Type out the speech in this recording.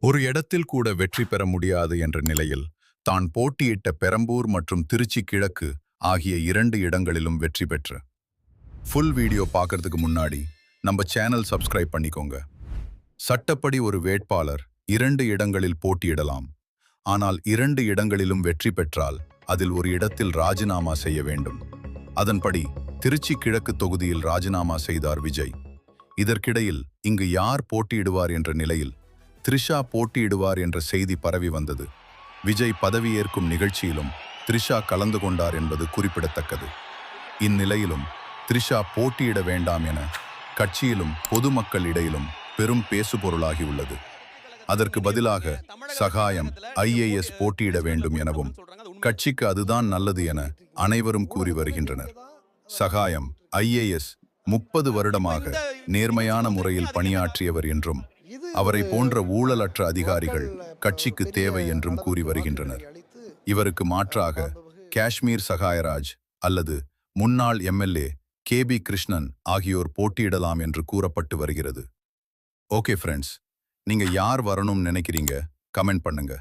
ஒரு இடத்தில் கூட வெற்றி பெற முடியாது என்ற நிலையில் தான் போட்டியிட்ட பெரம்பூர் மற்றும் திருச்சி கிழக்கு ஆகிய 2 இடங்களிலும் வெற்றி பெற்று ஃபுல் வீடியோ பார்க்கறதுக்கு முன்னாடி நம்ம சேனல் சப்ஸ்கிரைப் பண்ணிக்கோங்க. சட்டப்படி ஒரு வேட்பாளர் 2 இடங்களில் போட்டியிடலாம். ஆனால் 2 இடங்களிலும் வெற்றி பெற்றால் அதில் ஒரு இடத்தில் ராஜினாமா செய்ய வேண்டும். அதன்படி திருச்சி கிழக்கு தொகுதியில் ராஜினாமா செய்தார் விஜய். இதற்கிடையில் இங்கு யார் போட்டியிடுவார் என்ற நிலையில் த்ரிஷா போட்டியிடுவார் என்ற செய்தி பரவி வந்தது. விஜய் பதவியேற்கும் நிகழ்ச்சியிலும் த்ரிஷா கலந்து கொண்டார் என்பது குறிப்பிடத்தக்கது. இந்நிலையிலும் த்ரிஷா போட்டியிட வேண்டாம் என கட்சியிலும் பொதுமக்கள் இடையிலும் பெரும் பேசுபொருளாகியுள்ளது. அதற்கு பதிலாக சகாயம் ஐஏஎஸ் போட்டியிட வேண்டும் எனவும் கட்சிக்கு அதுதான் நல்லது என அனைவரும் கூறி வருகின்றனர். சகாயம் ஐஏஎஸ் 30 வருடமாக நேர்மையான முறையில் பணியாற்றியவர் என்றும் அவரை போன்ற ஊழலற்ற அதிகாரிகள் கட்சிக்கு தேவை என்றும் கூறி வருகின்றனர். இவருக்கு மாற்றாக காஷ்மீர் சகாயராஜ் அல்லது முன்னாள் எம்எல்ஏ கேபி கிருஷ்ணன் ஆகியோர் போட்டியிடலாம் என்று கூறப்பட்டு வருகிறது. ஓகே ஃப்ரெண்ட்ஸ், நீங்க யார் வரணும்னு நினைக்கிறீங்க? கமெண்ட் பண்ணுங்க.